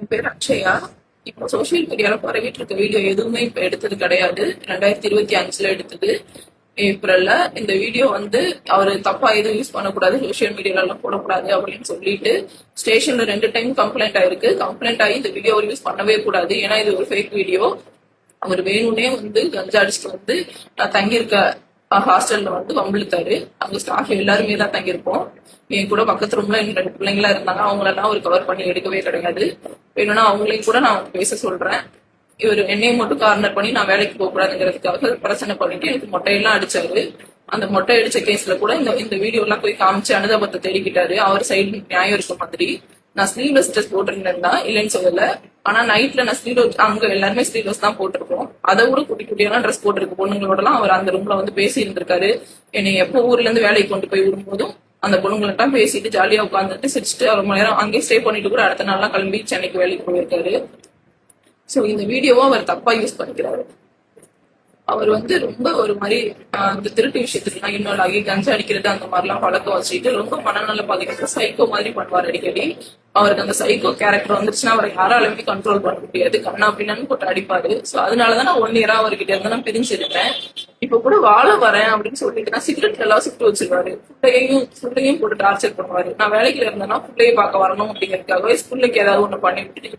என் பேர் அக்ஷயா. இப்போ சோசியல் மீடியால பரவிட்டு இருக்க வீடியோ எதுவுமே இப்ப எடுத்தது கிடையாது. 2025 எடுத்தது ஏப்ரல்ல. இந்த வீடியோ வந்து அவரு தப்பா எதுவும் யூஸ் பண்ணக்கூடாது, சோசியல் மீடியால எல்லாம் போடக்கூடாது அப்படின்னு சொல்லிட்டு ஸ்டேஷன்ல 2 டைம் கம்ப்ளைண்ட் ஆயிருக்கு. கம்ப்ளைண்ட் ஆகி இந்த வீடியோ யூஸ் பண்ணவே கூடாது, ஏன்னா இது ஒரு ஃபேக் வீடியோ. அவர் வேணும்னே வந்து கஞ்சா அடிச்சுட்டு வந்து நான் தங்கியிருக்க ஹாஸ்டல்ல வந்து வம்பிழுத்தாரு. அங்க ஸ்டாஃப் எல்லாருமே தான் தங்கியிருப்போம். என் கூட பக்கத்து ரூம்ல எங்க 2 பிள்ளைங்களா இருந்தாங்க. அவங்களெல்லாம் அவர் கவர் பண்ணி எடுக்கவே கிடையாது. வேணும்னா அவங்களையும் கூட நான் பேச சொல்றேன். இவர் என்னையும் மட்டும் கார்னர் பண்ணி நான் வேலைக்கு போக கூடாதுங்கிறதுக்காக பிரச்சனை பண்ணிட்டு எனக்கு மொட்டையெல்லாம் அடிச்சாரு. அந்த மொட்டை அடிச்ச கேஸ்ல கூட இந்த வீடியோ எல்லாம் போய் காமிச்சு அனுதாபத்தை தேடிக்கிட்டாரு. அவர் சைடு நியாயம் இருக்க மாதிரி. நான் ஸ்லீவ்லெஸ் ட்ரெஸ் போட்டிருந்தேன் தான், இல்லைன்னு சொல்லல. ஆனா நைட்ல நான் ஸ்லீவ்லெஸ், அங்க எல்லாருமே ஸ்லீவ்லெஸ் தான் போட்டிருக்கோம். அதை விட குட்டி குட்டியான ட்ரெஸ் போட்டிருக்கு பொண்ணுங்களோட எல்லாம் அவர் அந்த ரூம்ல வந்து பேசி இருந்திருக்காரு. என்னை எப்போ ஊர்ல இருந்து வேலைக்கு கொண்டு போய் விடும்போதும் அந்த பொண்ணுங்கள்ட்ட பேசிட்டு ஜாலியா உட்காந்துட்டு சிரிச்சுட்டு 1 மணி நேரம் அங்கேயே ஸ்டே பண்ணிட்டு கூட அடுத்த நாள்லாம் கிளம்பி சென்னைக்கு வேலைக்கு போயிருக்காரு. சோ இந்த வீடியோவும் அவர் தப்பா யூஸ் பண்ணிக்கிறாரு. அவர் வந்து ரொம்ப ஒரு மாதிரி இந்த திருட்டு விஷயத்துக்குலாம் இன்னொரு ஆகி கஞ்சா அடிக்கிறது அந்த மாதிரிலாம் பழக்கம் வச்சுட்டு ரொம்ப மனநல பாதிக்கிற சைக்கோ மாதிரி பண்ணுவார் அடிக்கடி. அவருக்கு அந்த சைக்கோ கேரக்டர் வந்துருச்சுன்னா அவரை யாராலுமே கண்ட்ரோல் பண்ண முடியாது. கண்ணா அப்படின்னு போட்டு அடிப்பாரு. சோ அதனாலதான் நான் 1 இயரா அவர்கிட்ட இருந்து நான் பிரிஞ்சிருந்தேன். இப்ப கூட வாழ வரேன் அப்படின்னு சொல்லிட்டு நான் சிகரெட் எல்லாம் சுட்டு வச்சிருவாரு. ஃபுட்டையும் போட்டு டார்ச்சர் பண்ணுவாரு. நான் வேலைக்கு இருந்தேன்னா ஃபுட்டையே பார்க்க வரணும் அப்படிங்கிறதுக்காகவே ஸ்கூல்லுக்கு ஏதாவது ஒண்ணு பண்ணி விட்டுட்டு